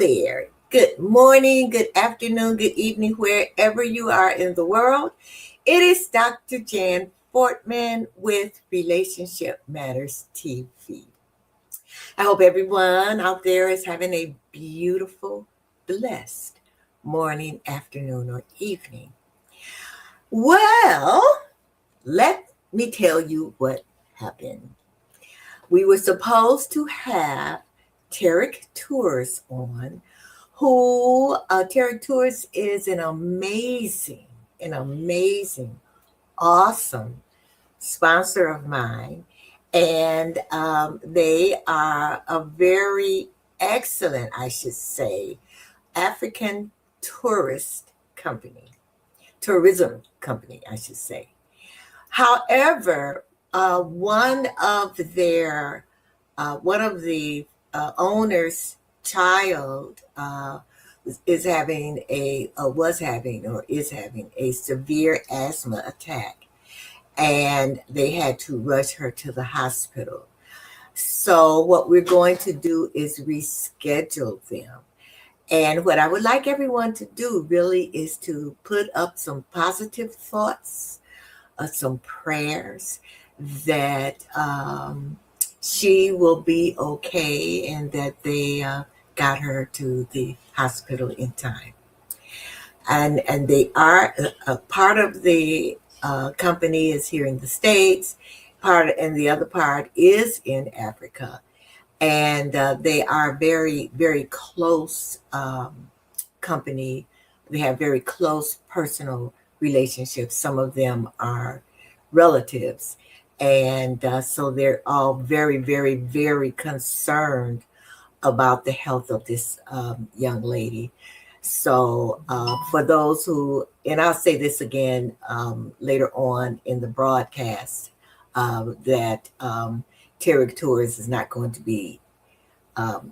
there. Good morning, good afternoon, good evening, wherever you are in the world. It is Dr. Jan Fortman with Relationship Matters TV. I hope everyone out there is having a beautiful, blessed morning, afternoon, or evening. Well, let me tell you what happened. We were supposed to have Terik Tours on, who Terik Tours is an amazing, awesome sponsor of mine. And they are a very excellent, I should say, African tourism company, I should say. However, one of the owner's child is having was having or is having a severe asthma attack, and they had to rush her to the hospital. So what we're going to do is reschedule them. And what I would like everyone to do really is to put up some positive thoughts, some prayers that she will be okay and that they got her to the hospital in time. And they are a part of the company is here in the States, and the other part is in Africa. And they are very, very close company. They have very close personal relationships. Some of them are relatives. And so they're all very, very, very concerned about the health of this young lady. So for those who, and I'll say this again later on in the broadcast, that Terik Tours is not going to be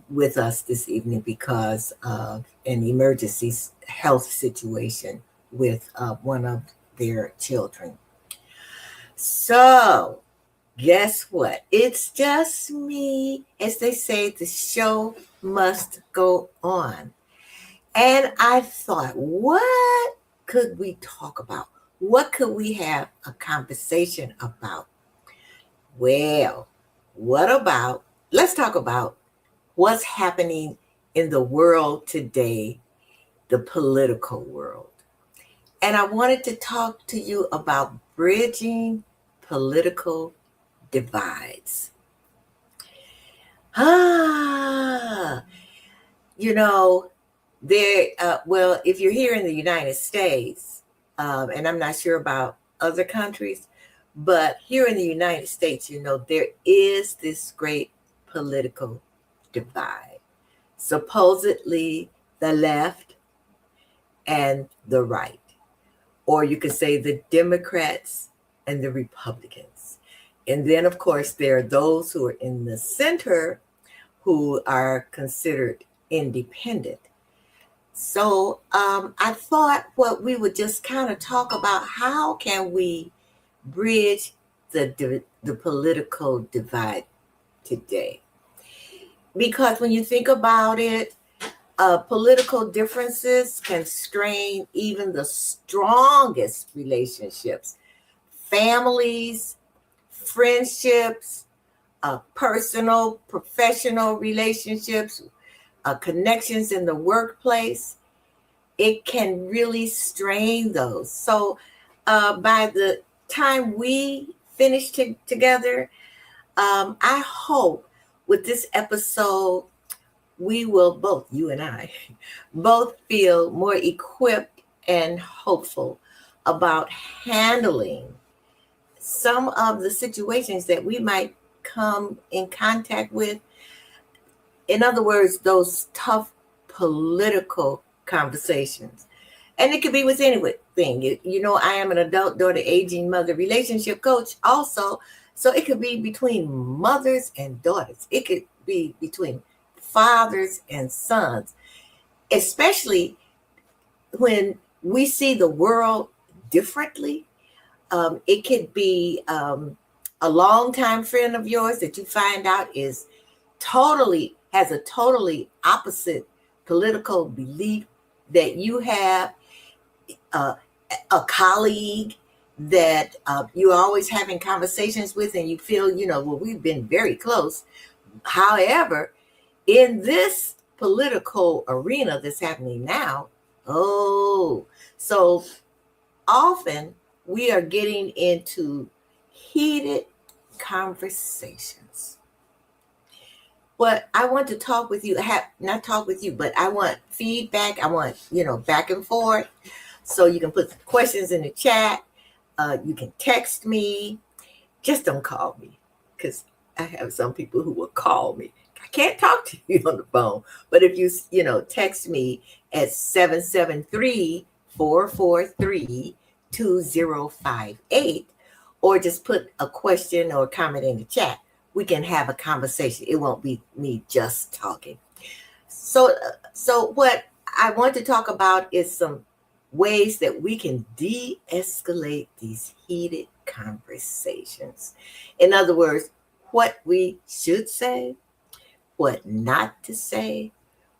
with us this evening because of an emergency health situation with one of their children. So guess what? It's just me. As they say, the show must go on. And I thought, what could we talk about? What could we have a conversation about? Well, let's talk about what's happening in the world today, the political world. And I wanted to talk to you about bridging political divides. Well, if you're here in the United States, and I'm not sure about other countries, but here in the United States, there is this great political divide. Supposedly the left and the right, or you could say the Democrats and the Republicans. And then, of course, there are those who are in the center who are considered independent. So I thought what we would just kind of talk about, how can we bridge the political divide today? Because when you think about it, political differences can strain even the strongest relationships, families, friendships, personal, professional relationships, connections in the workplace. It can really strain those. So by the time we finish together, I hope with this episode, we will both, you and I, both feel more equipped and hopeful about handling some of the situations that we might come in contact with. In other words, those tough political conversations. And it could be with anything. I am an adult daughter, aging mother relationship coach also. So it could be between mothers and daughters. It could be between fathers and sons, especially when we see the world differently. It could be a longtime friend of yours that you find out has a totally opposite political belief that you have, a colleague that you're always having conversations with, and you feel, well, we've been very close. However, in this political arena that's happening now, so often we are getting into heated conversations. What I want to talk with you, not talk with you, but I want feedback. I want, back and forth. So you can put questions in the chat. You can text me. Just don't call me, because I have some people who will call me. I can't talk to you on the phone. But if you, text me at 773-443-2058, or just put a question or comment in the chat, we can have a conversation. It won't be me just talking. So what I want to talk about is some ways that we can de-escalate these heated conversations. In other words, what we should say, what not to say,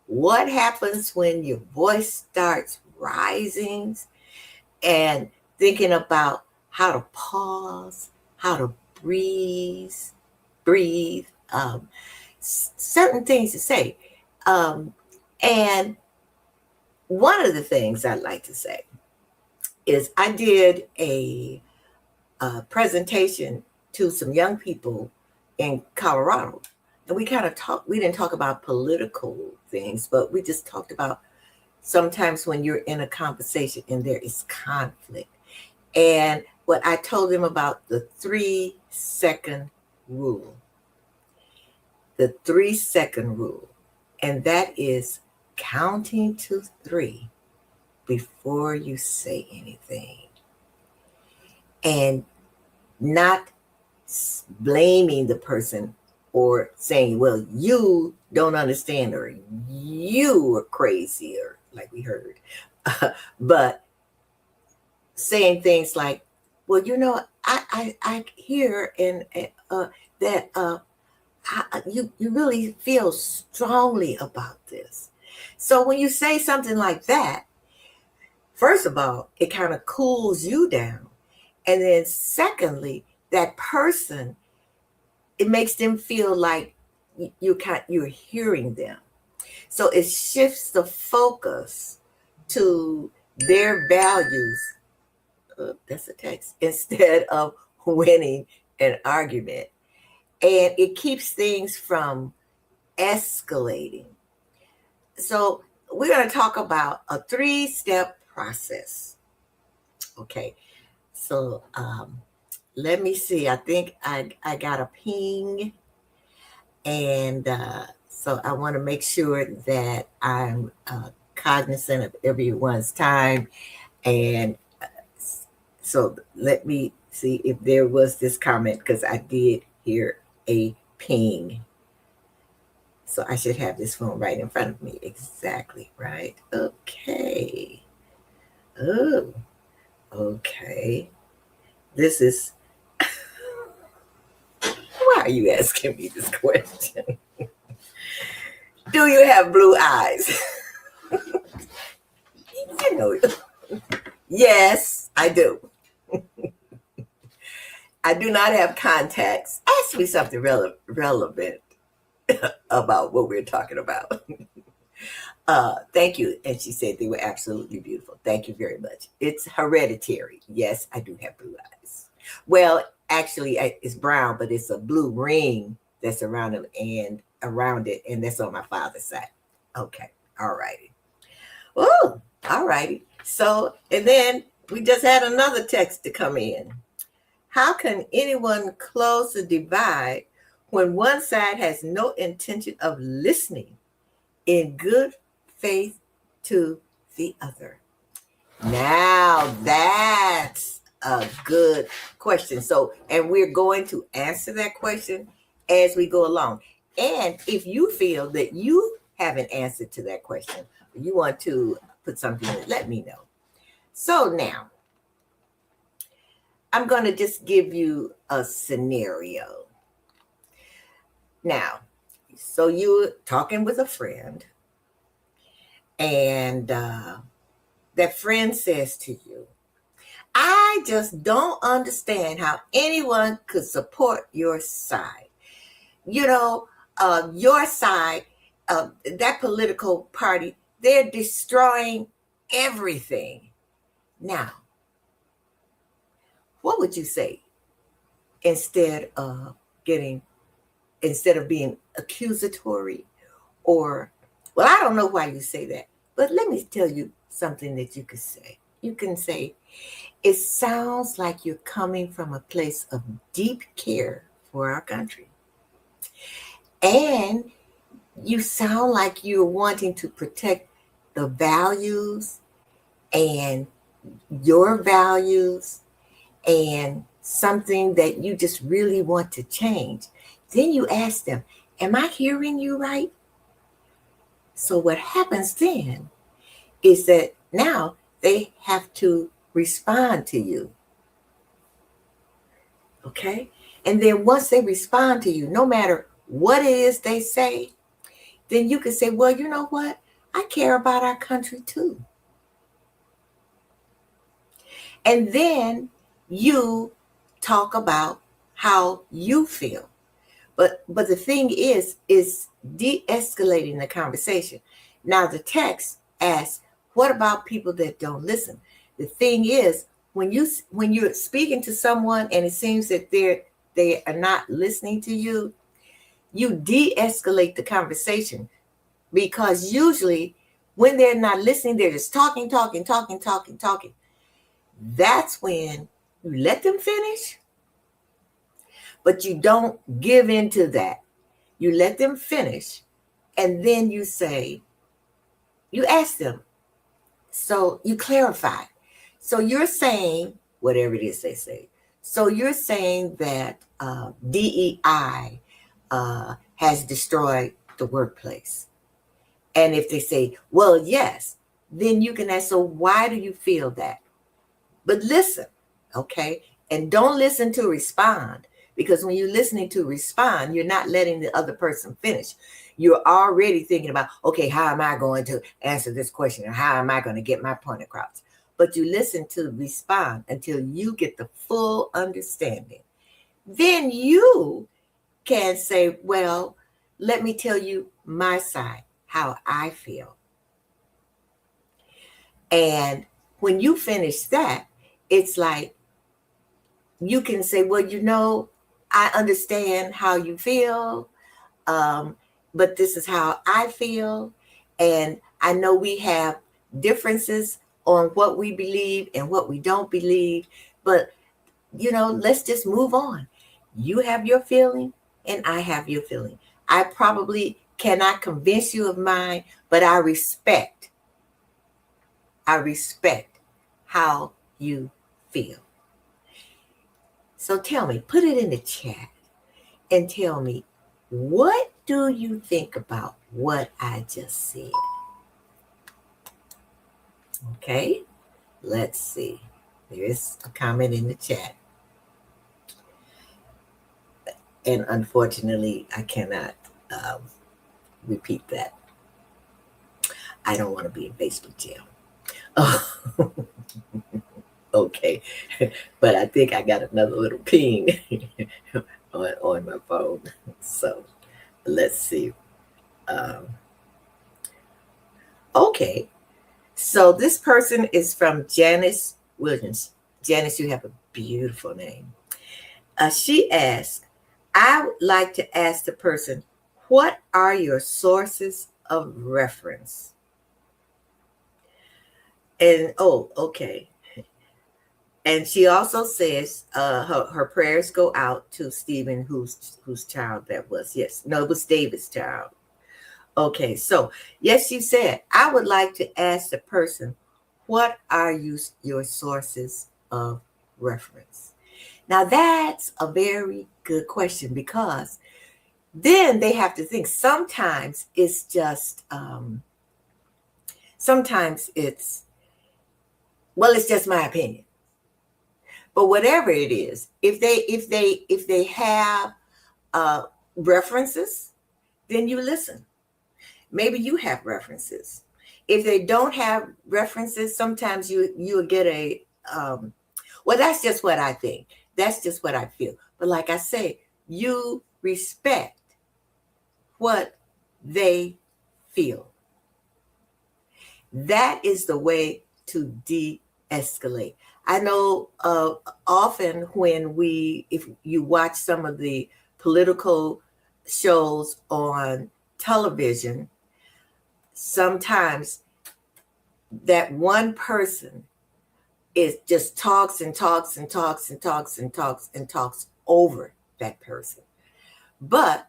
what happens when your voice starts rising, and thinking about how to pause, how to breathe, certain things to say. And one of the things I'd like to say is I did a presentation to some young people in Colorado. And we kind of we didn't talk about political things, but we just talked about sometimes when you're in a conversation and there is conflict. And what I told them about the 3-second rule. The 3-second rule. And that is counting to 3 before you say anything. And not blaming the person or saying, well, you don't understand, or you are crazy, or like we heard. But saying things like, well, I hear that you really feel strongly about this. So when you say something like that, first of all, it kind of cools you down. And then secondly, that person, it makes them feel like you're hearing them. So it shifts the focus to their values. That's a text. Instead of winning an argument. And it keeps things from escalating. So we're going to talk about a 3-step process. Okay. So let me see. I think I got a ping. And so I want to make sure that I'm cognizant of everyone's time. And so let me see if there was this comment, because I did hear a ping. So I should have this phone right in front of me. Exactly, right? Okay. Oh, okay. This is... Why are you asking me this question? Do you have blue eyes? Yes, I do. I do not have contacts. Ask me something relevant about what we're talking about. Thank you. And she said they were absolutely beautiful. Thank you very much. It's hereditary. Yes, I do have blue eyes. Well, actually, it's brown, but it's a blue ring that's around them and around it, and that's on my father's side. Okay. All righty. Oh, all righty. So, and then we just had another text to come in. How can anyone close the divide when one side has no intention of listening in good faith to the other? Now that's a good question. So, and we're going to answer that question as we go along. And if you feel that you have an answer to that question, you want to put something in it, let me know. So now, I'm going to just give you a scenario. Now, so you're talking with a friend, and that friend says to you, I just don't understand how anyone could support your side. You know, your side, that political party, they're destroying everything. Now, what would you say instead of being accusatory or, well, I don't know why you say that, but let me tell you something that you could say. You can say, it sounds like you're coming from a place of deep care for our country. And you sound like you're wanting to protect the values and your values and something that you just really want to change. Then you ask them, am I hearing you right? So what happens then is that now they have to respond to you. Okay? And then once they respond to you, no matter what it is they say, then you can say, well, you know what? I care about our country too. And then you talk about how you feel. But the thing is de-escalating the conversation. Now the text asks, what about people that don't listen? The thing is, when you're speaking to someone and it seems that they are not listening to you, you de-escalate the conversation, because usually when they're not listening, they're just talking. That's when you let them finish, but you don't give in to that. You let them finish, and then you ask them, so you clarify. So you're saying, whatever it is they say. So you're saying that DEI has destroyed the workplace. And if they say, well, yes, then you can ask, so why do you feel that? But listen, okay? And don't listen to respond, because when you're listening to respond, you're not letting the other person finish. You're already thinking about, okay, how am I going to answer this question? Or how am I going to get my point across? But you listen to respond until you get the full understanding. Then you can say, well, let me tell you my side, how I feel. And when you finish that, it's like you can say, well, you know, I understand how you feel, but this is how I feel. And I know we have differences on what we believe and what we don't believe, but, you know, let's just move on. You have your feeling and I have your feeling. I probably cannot convince you of mine, but I respect how you feel. So tell me, put it in the chat and tell me, what do you think about what I just said? Okay, let's see. There's a comment in the chat. And unfortunately, I cannot repeat that. I don't want to be in Facebook jail. Oh. Okay, but I think I got another little ping on my phone. So let's see. Okay, so this person is from Janice Williams. Janice, you have a beautiful name. She asked, I would like to ask the person, what are your sources of reference? And, oh, okay. And she also says her prayers go out to Stephen, whose child that was. Yes, no, it was David's child. Okay, so yes, she said, I would like to ask the person, what are your sources of reference? Now that's a very good question, because then they have to think. Sometimes it's just, it's just my opinion. But whatever it is, if they have references, then you listen. Maybe you have references. if they don't have references, sometimes you'll get a well, that's just what I think. That's just what I feel. But like I say, you respect what they feel. That is the way to de-escalate. I know often when if you watch some of the political shows on television, sometimes that one person is just talks and talks and talks and talks and talks and talks over that person. But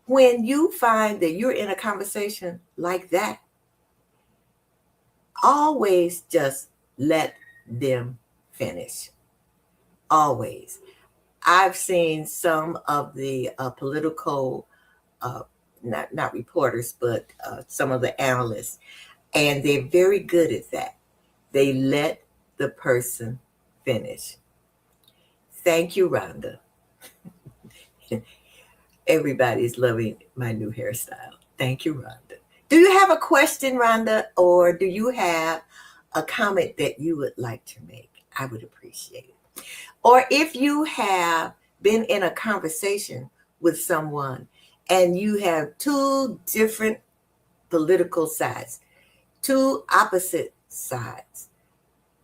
when you find that you're in a conversation like that, always just let them finish. Always. I've seen some of the political, not reporters, but some of the analysts, and they're very good at that. They let the person finish. Thank you, Rhonda. Everybody's loving my new hairstyle. Thank you, Rhonda. Do you have a question, Rhonda, or do you have a comment that you would like to make? I would appreciate it. Or if you have been in a conversation with someone and you have two different political sides, two opposite sides,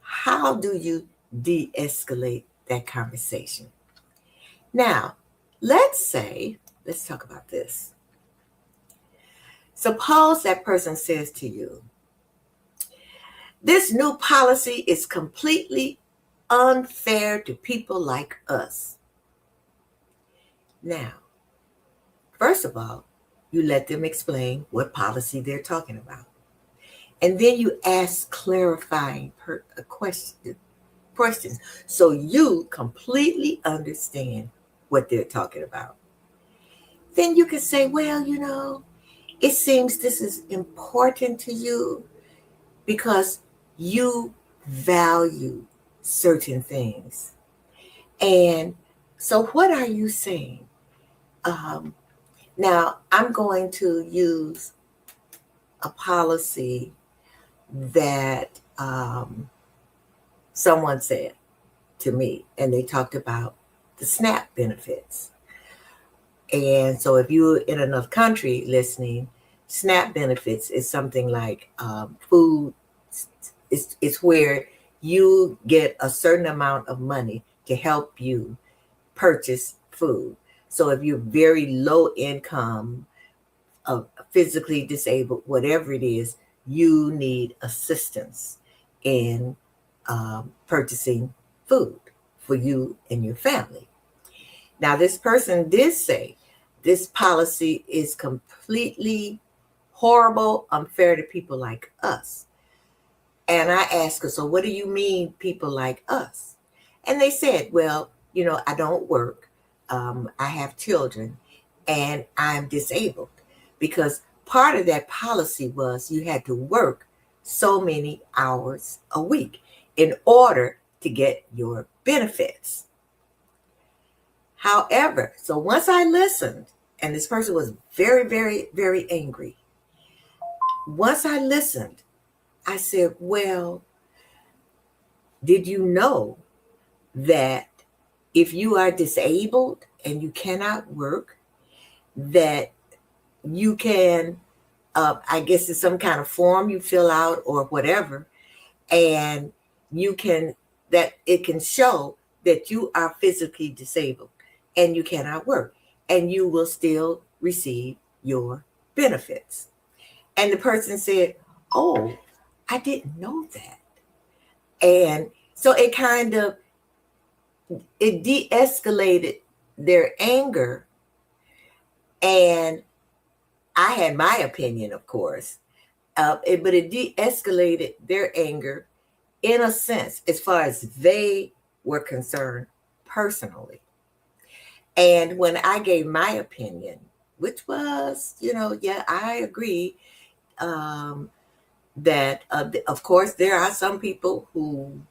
how do you de-escalate that conversation? Now, let's talk about this. Suppose that person says to you, this new policy is completely unfair to people like us. Now, first of all, you let them explain what policy they're talking about. And then you ask clarifying questions so you completely understand what they're talking about. Then you can say, well, it seems this is important to you because you value certain things. And so what are you saying? Now, I'm going to use a policy that someone said to me, and they talked about the SNAP benefits. And so if you're in another country listening, SNAP benefits is something like food. It's where you get a certain amount of money to help you purchase food. So if you're very low income, physically disabled, whatever it is, you need assistance in purchasing food for you and your family. Now, this person did say this policy is completely horrible, unfair to people like us. And I asked her, so what do you mean people like us? And they said, well, I don't work. I have children and I'm disabled, because part of that policy was you had to work so many hours a week in order to get your benefits. However, so once I listened, and this person was very, very, very angry. Once I listened, I said, well, did you know that if you are disabled and you cannot work, that you can, I guess it's some kind of form you fill out or whatever, and that it can show that you are physically disabled and you cannot work, and you will still receive your benefits. And the person said, oh, I didn't know that. And so it de-escalated their anger. And I had my opinion, of course, but it de-escalated their anger in a sense, as far as they were concerned personally. And when I gave my opinion, which was, yeah, I agree that, of course, there are some people who,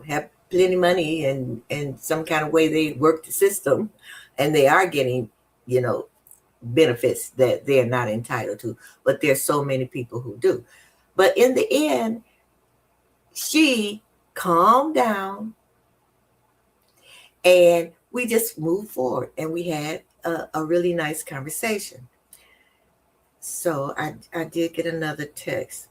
have plenty of money and some kind of way they work the system, and they are getting, benefits that they're not entitled to. But there's so many people who do. But in the end, she calmed down and we just moved forward and we had a really nice conversation. So I did get another text.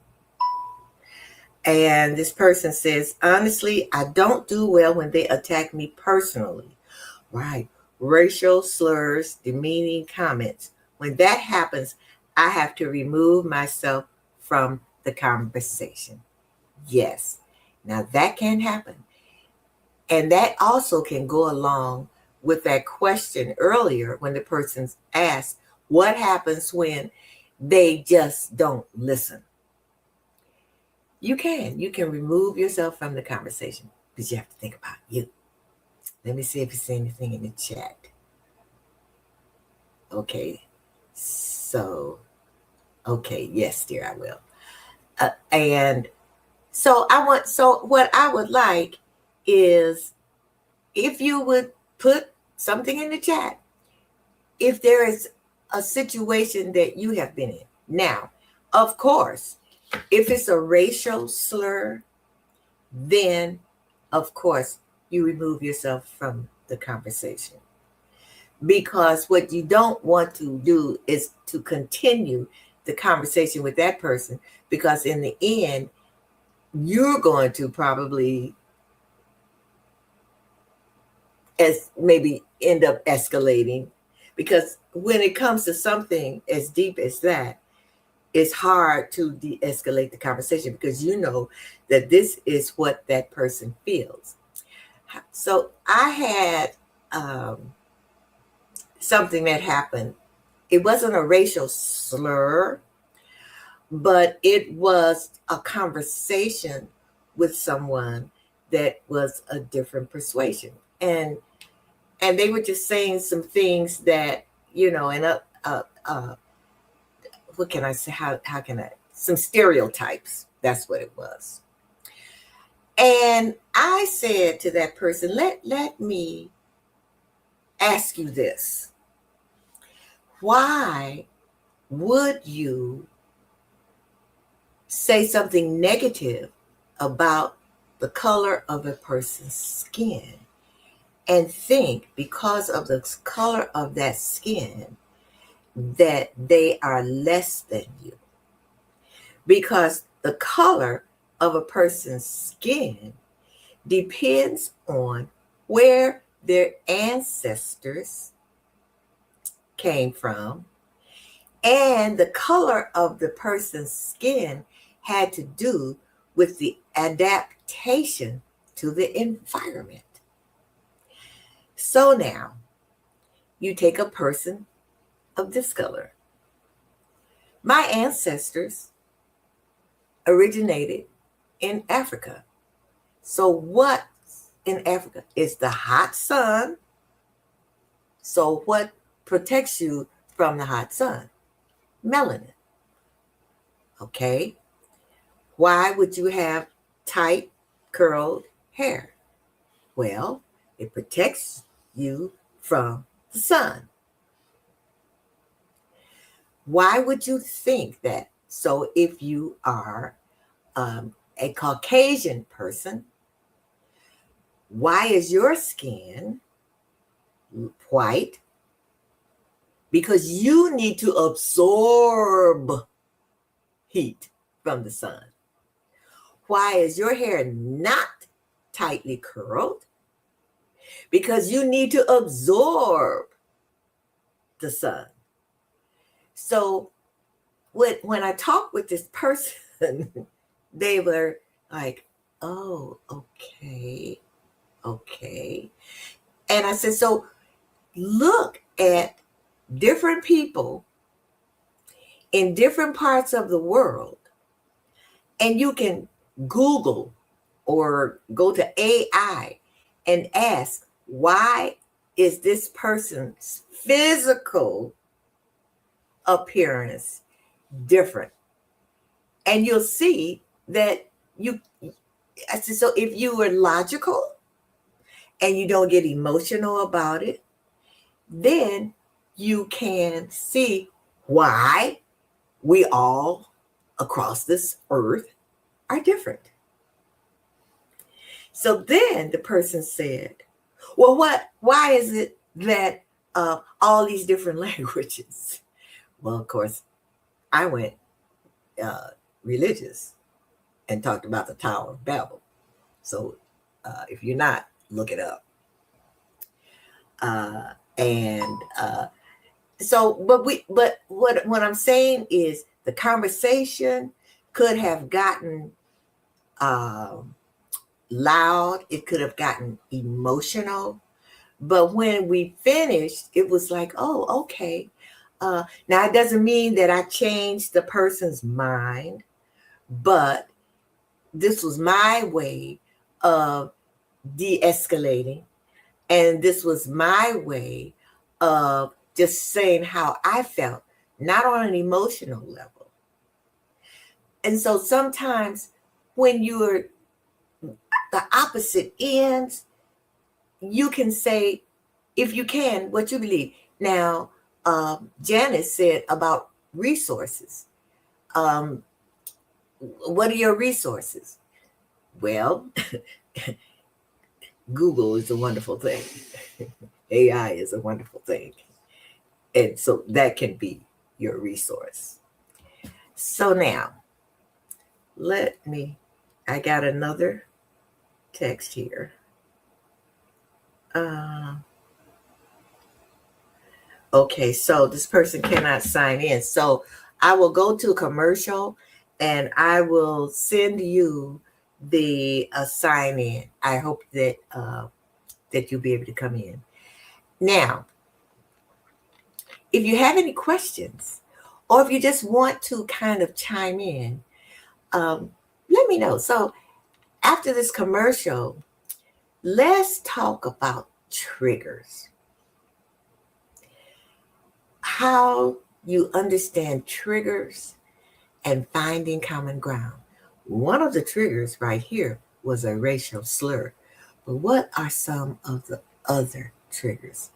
And this person says, honestly, I don't do well when they attack me personally. Right. Racial slurs, demeaning comments. When that happens, I have to remove myself from the conversation. Yes. Now that can happen. And that also can go along with that question earlier when the person's asked, what happens when they just don't listen? You can remove yourself from the conversation, but you have to think about you. Let me see if you see anything in the chat. Okay, so, okay, yes, dear, I will. And so what I would like is if you would put something in the chat, if there is a situation that you have been in. Now, of course, if it's a racial slur, then of course you remove yourself from the conversation. Because what you don't want to do is to continue the conversation with that person, because in the end, you're going to probably maybe end up escalating. Because when it comes to something as deep as that, it's hard to de-escalate the conversation because you know that this is what that person feels. So I had something that happened. It wasn't a racial slur, but it was a conversation with someone that was a different persuasion. And they were just saying some things that, you know, and what can I say? How can I? Some stereotypes. That's what it was. And I said to that person, let me ask you this. Why would you say something negative about the color of a person's skin and think because of the color of that skin that they are less than you? Because the color of a person's skin depends on where their ancestors came from, and the color of the person's skin had to do with the adaptation to the environment. So now, you take a person of this color. My ancestors originated in Africa. So what's in Africa is the hot sun. So what protects you from the hot sun? Melanin. Okay. Why would you have tight, curled hair? Well, it protects you from the sun. Why would you think that? So if you are a Caucasian person, why is your skin white? Because you need to absorb heat from the sun. Why is your hair not tightly curled? Because you need to absorb the sun. So when I talked with this person, they were like, oh, okay. And I said, so look at different people in different parts of the world, and you can Google or go to AI and ask, why is this person's physical appearance different? And you'll see that I said, so if you were logical and you don't get emotional about it, then you can see why we all across this earth are different. So then the person said, well, why is it that all these different languages? Well, of course, I went religious and talked about the Tower of Babel. So if you're not, look it up. But what I'm saying is the conversation could have gotten loud. It could have gotten emotional. But when we finished, it was like, oh, okay. Now, it doesn't mean that I changed the person's mind, but this was my way of de-escalating. And this was my way of just saying how I felt, not on an emotional level. And so sometimes when you're the opposite ends, you can say, if you can, what you believe. Now, Janice said about resources. What are your resources? Well, Google is a wonderful thing. AI is a wonderful thing. And so that can be your resource. So now, I got another text here. Okay, so this person cannot sign in. So I will go to a commercial and I will send you the sign in. I hope that that you'll be able to come in. Now, if you have any questions or if you just want to kind of chime in, let me know. So after this commercial, let's talk about triggers. How you understand triggers and finding common ground. One of the triggers right here was a racial slur. But what are some of the other triggers?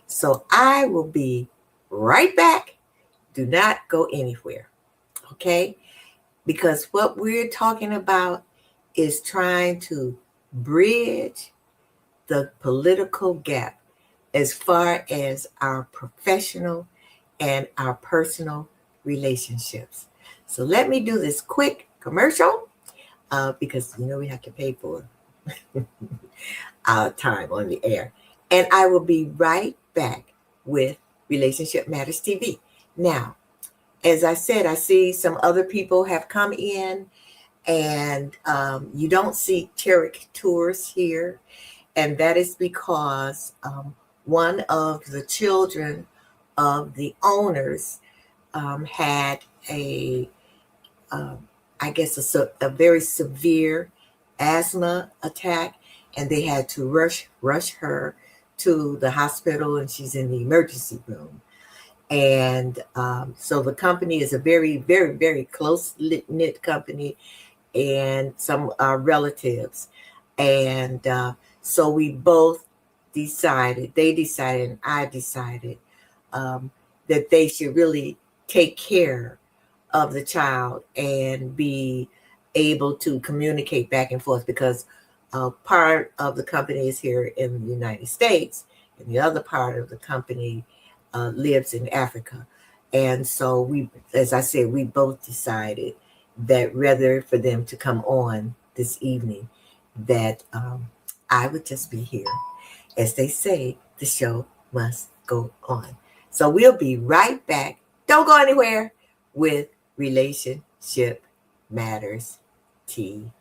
So I will be right back. Do not go anywhere, okay? Because what we're talking about is trying to bridge the political gap as far as our professional and our personal relationships. So let me do this quick commercial because, we have to pay for our time on the air. And I will be right back with Relationship Matters TV. Now, as I said, I see some other people have come in and you don't see Terik Tours here. And that is because one of the children of the owners had a very severe asthma attack, and they had to rush her to the hospital, and she's in the emergency room. And so the company is a very, very, very close-knit company, and some relatives. And so we both decided, and I decided that they should really take care of the child and be able to communicate back and forth, because part of the company is here in the United States and the other part of the company lives in Africa. And so we, as I said, we both decided that rather for them to come on this evening, that I would just be here. As they say, the show must go on. So we'll be right back. Don't go anywhere with Relationship Matters TV.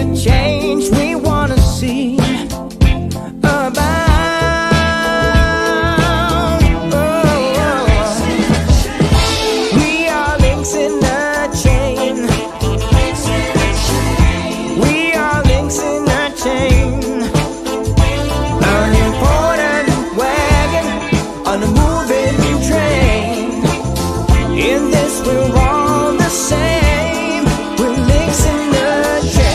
the change we want to see about. We are links in the chain. We are links in the chain. An important wagon on a moving train. In this we're all the same. We're links in the chain.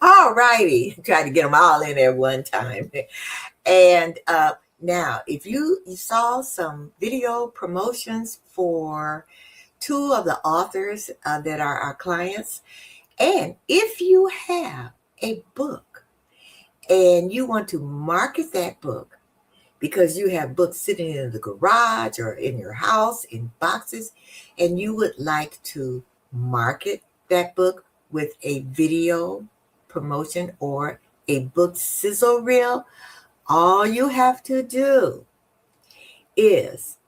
All righty. Try to get them all in there one time. And now, if you saw some video promotions for two of the authors that are our clients, and if you have a book and you want to market that book because you have books sitting in the garage or in your house in boxes, and you would like to market that book with a video promotion or a book sizzle reel, all you have to do is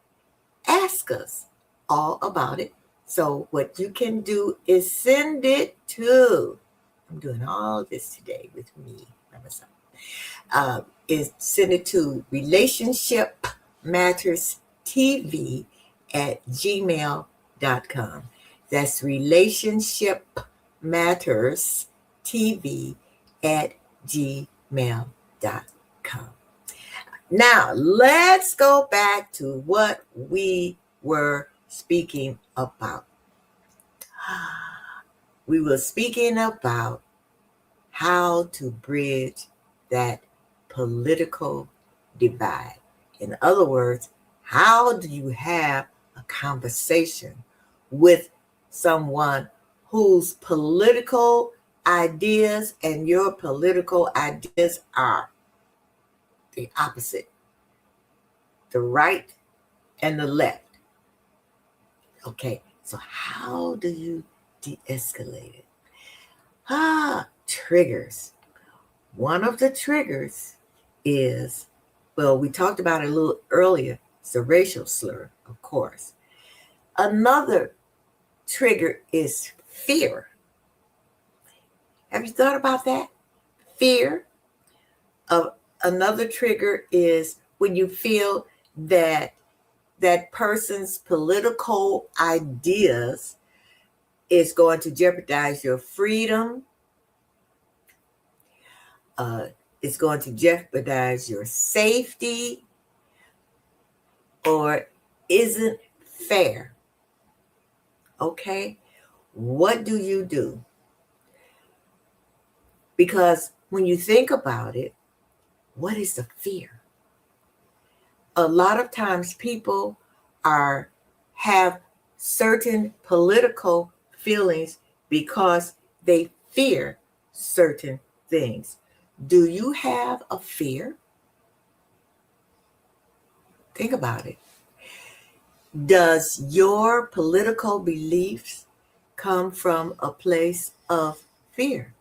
ask us all about it. So what you can do is send it to, I'm doing all this today with me by myself, is send it to relationshipmatterstv@gmail.com. That's relationshipmatterstv@gmail.com. Now, let's go back to what we were speaking about. We were speaking about how to bridge that political divide. In other words, how do you have a conversation with someone whose political ideas and your political ideas are the opposite, the right and the left? Okay, so how do you de-escalate it? Triggers. One of the triggers is, well, we talked about it a little earlier, it's a racial slur, of course. Another trigger is fear. Have you thought about that? Fear. Another trigger is when you feel that that person's political ideas is going to jeopardize your freedom. It's going to jeopardize your safety, or isn't fair. Okay, what do you do? Because when you think about it, what is the fear? A lot of times people have certain political feelings because they fear certain things. Do you have a fear? Think about it. Does your political beliefs come from a place of fear?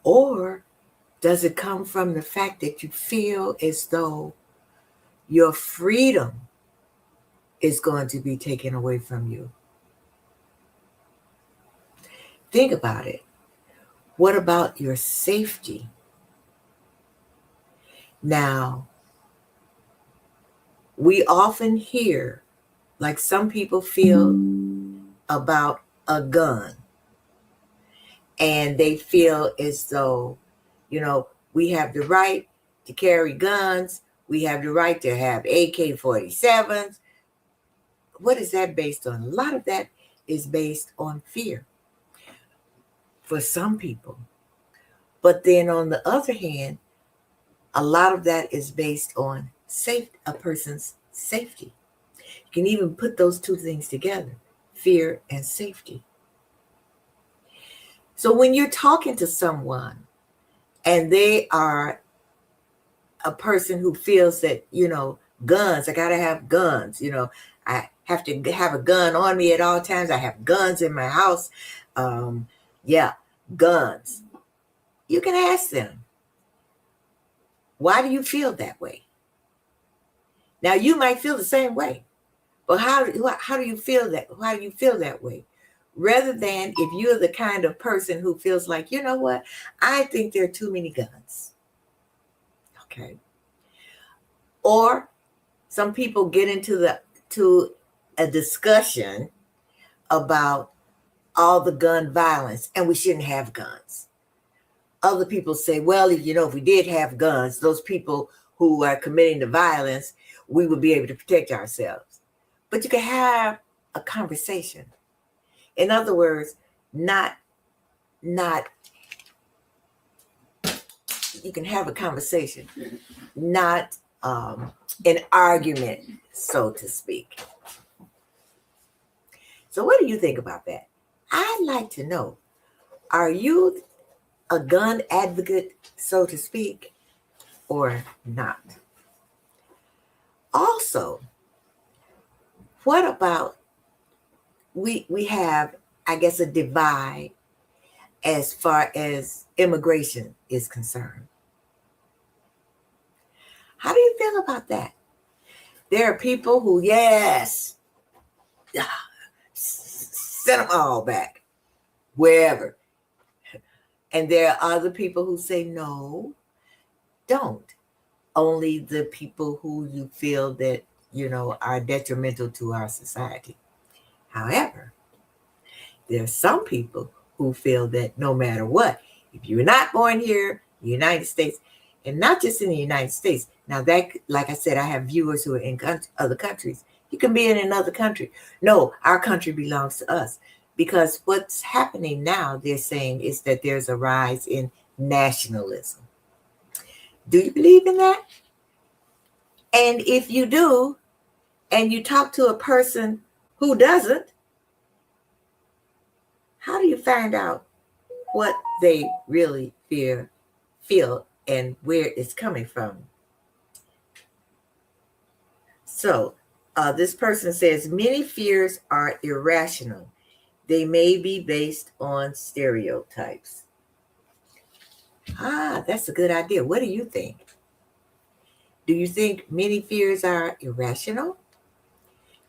Or does it come from the fact that you feel as though your freedom is going to be taken away from you. Think about it. What about your safety? Now, we often hear, like some people feel about a gun, and they feel as though, we have the right to carry guns. We have the right to have AK-47s. What is that based on? A lot of that is based on fear for some people. But then on the other hand, a lot of that is based on a person's safety. You can even put those two things together, fear and safety. So when you're talking to someone and they are a person who feels that, guns, I got to have guns, I have to have a gun on me at all times. I have guns in my house. Guns. You can ask them, why do you feel that way? Now, you might feel the same way, but how do you feel that? Why do you feel that way? Rather than if you're the kind of person who feels like, you know what, I think there are too many guns. Okay. Or some people get into a discussion about all the gun violence and we shouldn't have guns. Other people say, well, if we did have guns, those people who are committing the violence, we would be able to protect ourselves. But you can have a conversation. In other words, not you can have a conversation, not an argument, so to speak. So what do you think about that? I'd like to know, are you a gun advocate, so to speak, or not? Also, what about we have, I guess, a divide as far as immigration is concerned. How do you feel about that? There are people who, yes, send them all back, wherever. And there are other people who say, no, don't. Only the people who you feel that, are detrimental to our society. However, there are some people who feel that no matter what, if you're not born here in the United States, and not just in the United States, now that, like I said, I have viewers who are in other countries. You can be in another country. No, our country belongs to us. Because what's happening now, they're saying, is that there's a rise in nationalism. Do you believe in that? And if you do, and you talk to a person who doesn't, how do you find out what they really feel and where it's coming from? So this person says, many fears are irrational. They may be based on stereotypes. That's a good idea. What do you think? Do you think many fears are irrational?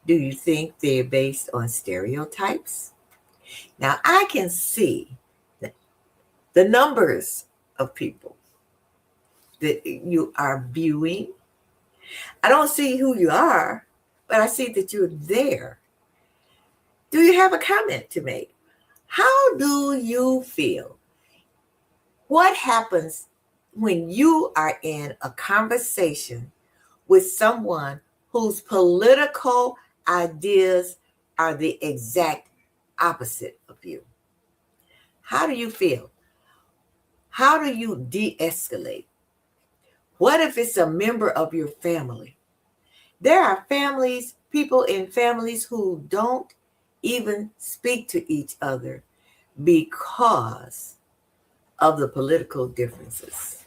Do you think they're based on stereotypes? Now, I can see the numbers of people that you are viewing. I don't see who you are, but I see that you're there. Do you have a comment to make? How do you feel? What happens when you are in a conversation with someone whose political ideas are the exact opposite of you? How do you feel? How do you de-escalate? What if it's a member of your family? There are people in families who don't even speak to each other because of the political differences.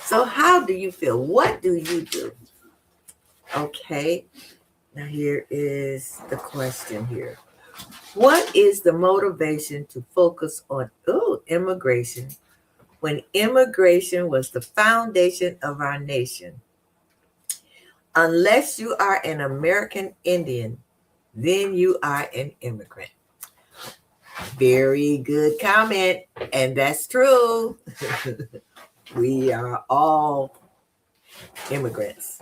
So how do you feel? What do you do? Okay, now here is the question here. What is the motivation to focus on immigration when immigration was the foundation of our nation? Unless you are an American Indian, then you are an immigrant. Very good comment, and that's true. We are all immigrants.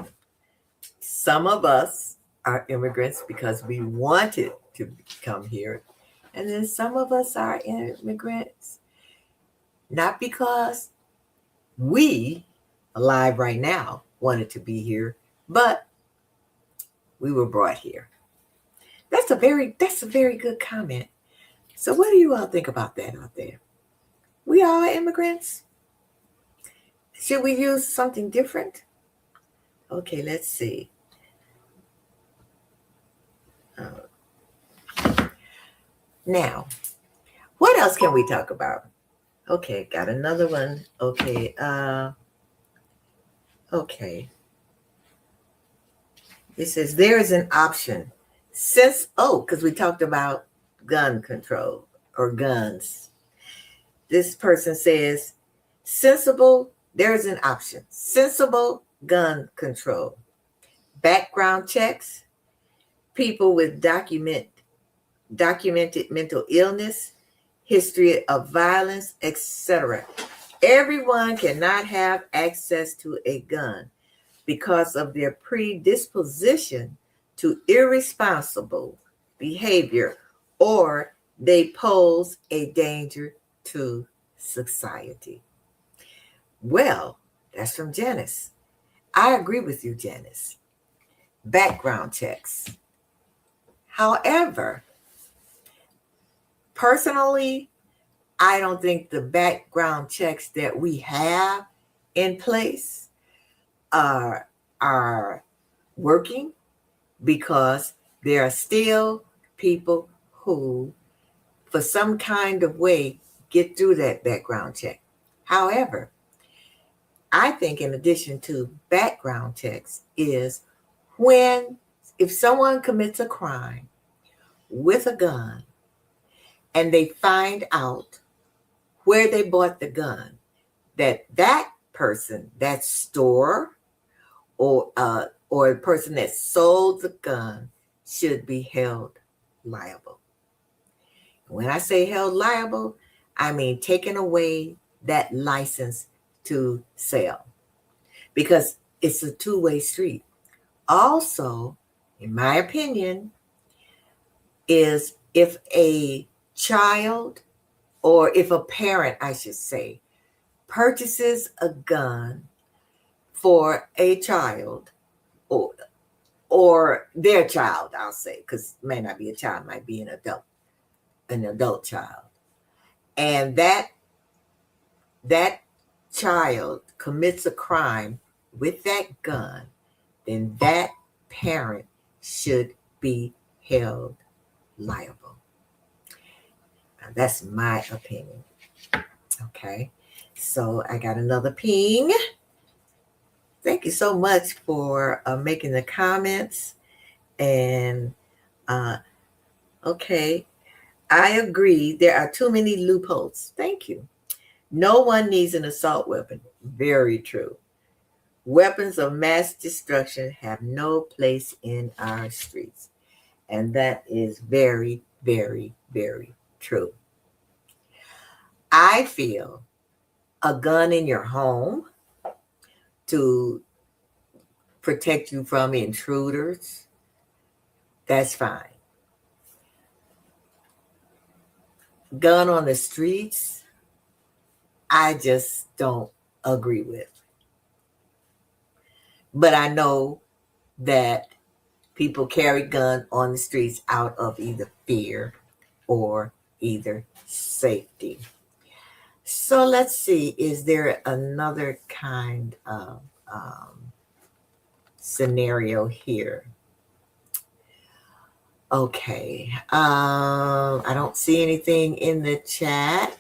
Some of us are immigrants because we wanted to come here, and then some of us are immigrants not because we, alive right now, wanted to be here, but we were brought here. That's a very good comment. So what do you all think about that out there? We all are immigrants? Should we use something different? Okay, let's see. Now, what else can we talk about? Okay, got another one. Okay, okay. It says there is an option. Because we talked about gun control or guns. This person says, there is an option. Sensible gun control. Background checks. People with documented mental illness, history of violence, etc. Everyone cannot have access to a gun because of their predisposition to irresponsible behavior, or they pose a danger to society. Well, that's from Janice. I agree with you, Janice. Background checks. However, personally, I don't think the background checks that we have in place are working, because there are still people who, for some kind of way, get through that background check. However, I think in addition to background checks is if someone commits a crime with a gun and they find out where they bought the gun, that person, that store, or the person that sold the gun should be held liable. When I say held liable, I mean taking away that license to sell, because it's a two-way street. Also, in my opinion, is if a child, or if a parent, I should say, purchases a gun for a child, or their child, I'll say, because it may not be a child, might be an adult child, and that child commits a crime with that gun, then that parent should be held liable. Now, that's my opinion. Okay, so I got another ping. Thank you so much for making the comments. And okay, I agree. There are too many loopholes. Thank you. No one needs an assault weapon. Very true. Weapons of mass destruction have no place in our streets. And that is very, very, very true. I feel a gun in your home to protect you from intruders, that's fine. Gun on the streets, I just don't agree with. But I know that people carry gun on the streets out of either fear or either safety. So let's see, is there another kind of scenario here? Okay, I don't see anything in the chat.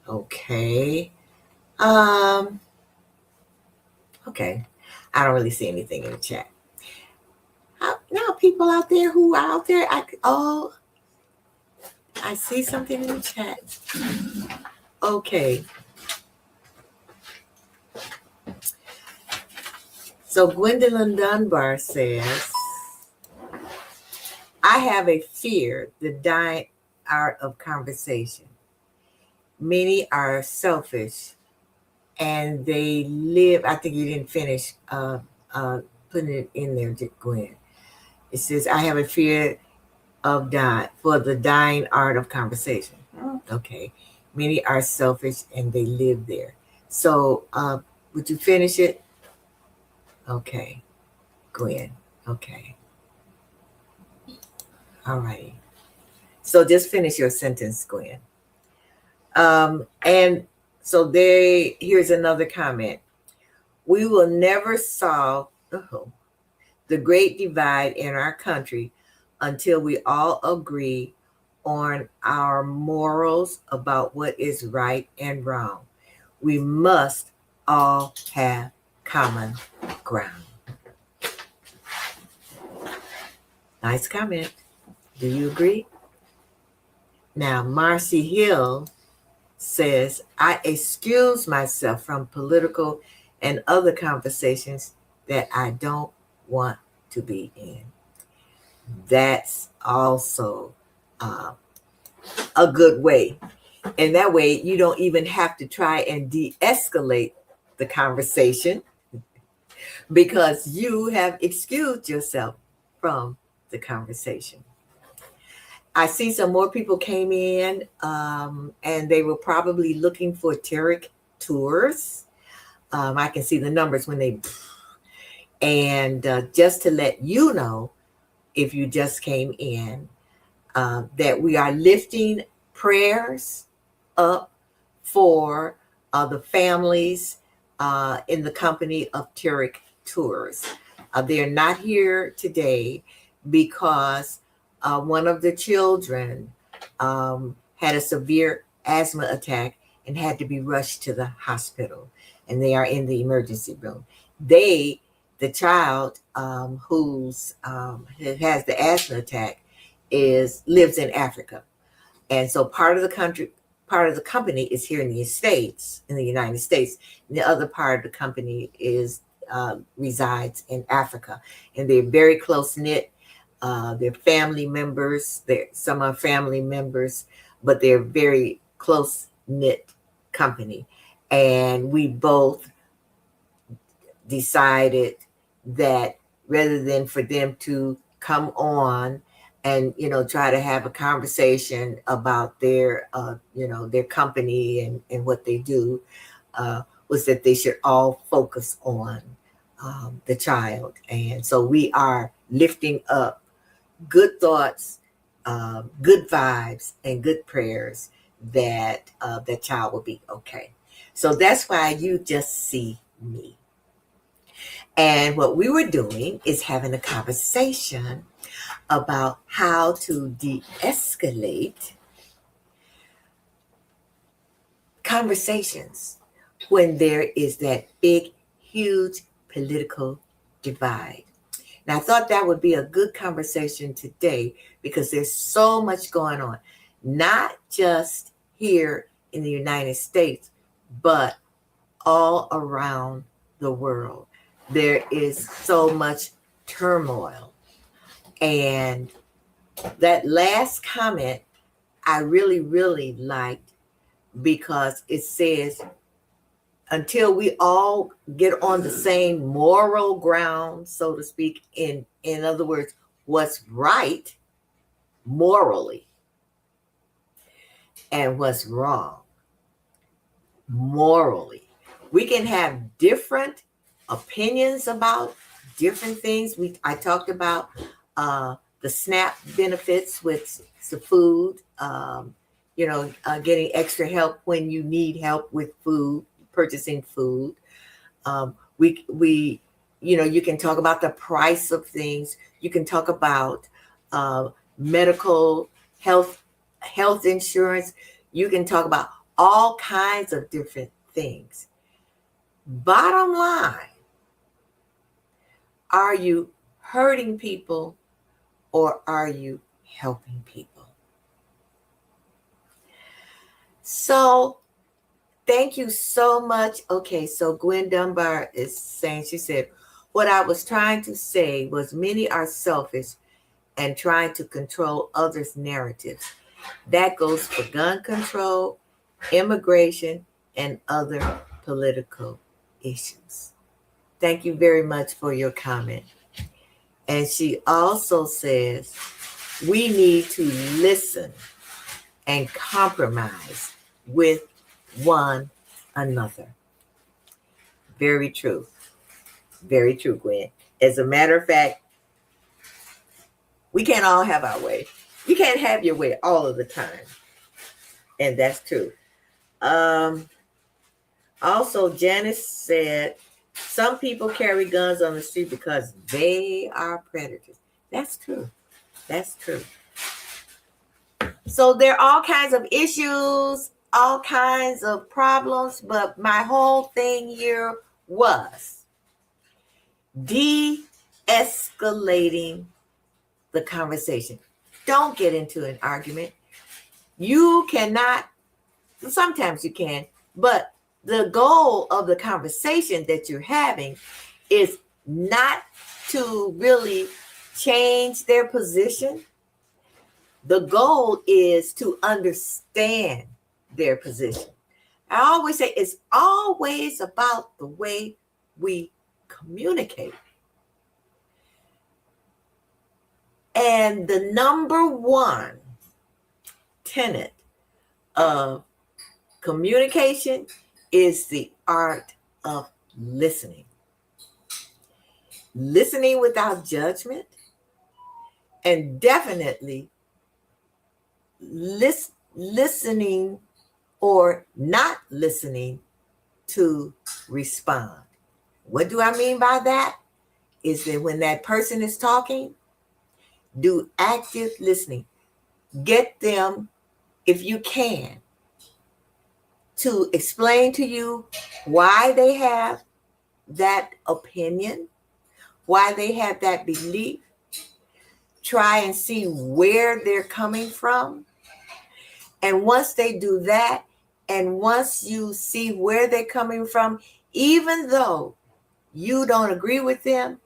Okay. Okay, I don't really see anything in the chat. Now, people out there who are out there, I see something in the chat. Okay. So Gwendolyn Dunbar says, I have a fear, the dying art of conversation. Many are selfish and they live, I think you didn't finish putting it in there, Gwen. It says, I have a fear of dying for the dying art of conversation. Okay. Many are selfish and they live there. So would you finish it? Okay. Gwen. Okay. All righty. So just finish your sentence, Gwen. And so here's another comment. We will never solve the great divide in our country until we all agree on our morals about what is right and wrong. We must all have common ground. Nice comment. Do you agree? Now, Marcy Hill says, I excuse myself from political and other conversations that I don't want to be in. That's also a good way. And that way, you don't even have to try and de-escalate the conversation because you have excused yourself from the conversation. I see some more people came in and they were probably looking for Terik Tours. I can see the numbers when they, and just to let you know, if you just came in, that we are lifting prayers up for the families in the company of Terik Tours. They're not here today because one of the children had a severe asthma attack and had to be rushed to the hospital, and they are in the emergency room. The child who's has the asthma attack lives in Africa, and so part of the company is here in the States, in the United States. And the other part of the company resides in Africa, and they're very close knit. They're family members. Some are family members, but they're very close knit company. And we both decided that rather than for them to come on and try to have a conversation about their their company and what they do, was that they should all focus on the child. And so we are lifting up good thoughts, good vibes, and good prayers that that child will be okay. So that's why you just see me. And what we were doing is having a conversation about how to de-escalate conversations when there is that big, huge political divide. Now, I thought that would be a good conversation today because there's so much going on, not just here in the United States, but all around the world. There is so much turmoil. And that last comment I really, really liked because it says, until we all get on the same moral ground, so to speak, in other words, what's right morally and what's wrong morally. We can have different opinions about different things. I talked about the SNAP benefits with the food, getting extra help when you need help with food, purchasing food. You can talk about the price of things. You can talk about medical health insurance. You can talk about all kinds of different things. Bottom line, are you hurting people or are you helping people? So thank you so much. Okay, so Gwen Dunbar is saying, she said, What I was trying to say was many are selfish and trying to control others' narratives. That goes for gun control, immigration, and other political issues. Thank you very much for your comment. And she also says, we need to listen and compromise with one another. Very true. Very true, Gwen. As a matter of fact, we can't all have our way. You can't have your way all of the time. And that's true. Also, Janice said, some people carry guns on the street because they are predators. That's true. That's true. So there are all kinds of issues, all kinds of problems, but my whole thing here was de-escalating the conversation. Don't get into an argument. You cannot, sometimes you can, but the goal of the conversation that you're having is not to really change their position. The goal is to understand their position. I always say it's always about the way we communicate. And the number one tenet of communication is the art of listening. Listening without judgment, and definitely listening or not listening to respond. What do I mean by that? Is that when that person is talking, do active listening. Get them, if you can, to explain to you why they have that opinion, why they have that belief. Try and see where they're coming from. And once they do that, and once you see where they're coming from, even though you don't agree with them,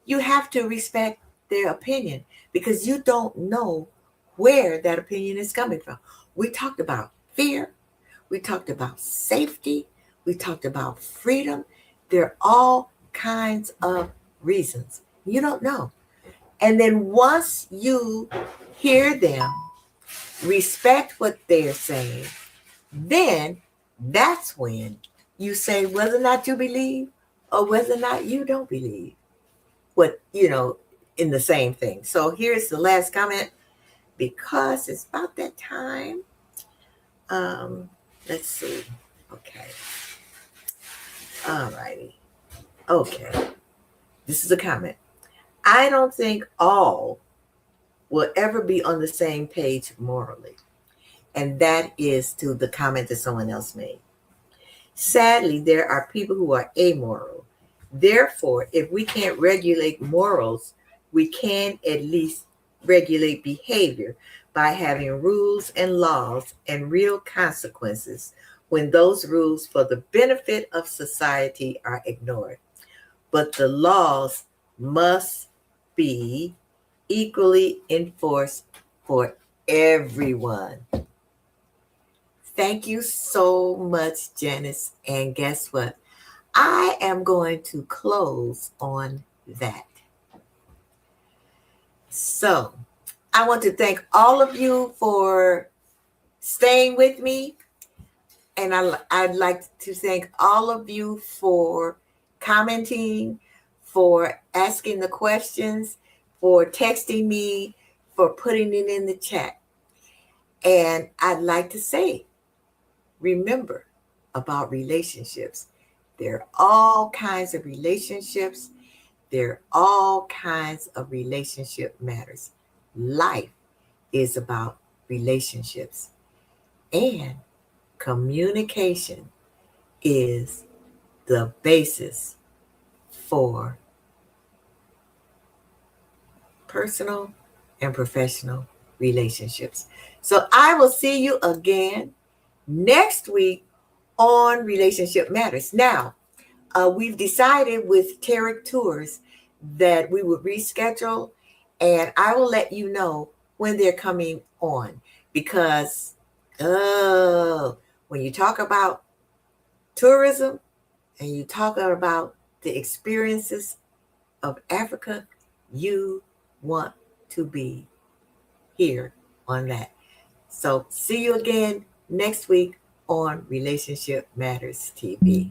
you have to respect their opinion because you don't know where that opinion is coming from. We talked about fear. We talked about safety. We talked about freedom. There are all kinds of reasons. You don't know. And then once you hear them, respect what they're saying, then that's when you say whether or not you believe or whether or not you don't believe what, in the same thing. So here's the last comment because it's about that time. Let's see. Okay. All righty. Okay. This is a comment. I don't think all will ever be on the same page morally. And that is to the comment that someone else made. Sadly, there are people who are amoral. Therefore, if we can't regulate morals, we can at least regulate behavior by having rules and laws and real consequences when those rules for the benefit of society are ignored. But the laws must be equally enforced for everyone. Thank you so much, Janice. And guess what? I am going to close on that. So I want to thank all of you for staying with me. And I'd like to thank all of you for commenting, for asking the questions, for texting me, for putting it in the chat. And I'd like to say, remember about relationships. There are all kinds of relationships. There are all kinds of relationship matters. Life is about relationships. And communication is the basis for personal and professional relationships. So I will see you again next week on Relationship Matters. Now, we've decided with Terik Tours that we would reschedule, and I will let you know when they're coming on, because when you talk about tourism and you talk about the experiences of Africa, you want to be here on that. So see you again next week on Relationship Matters TV.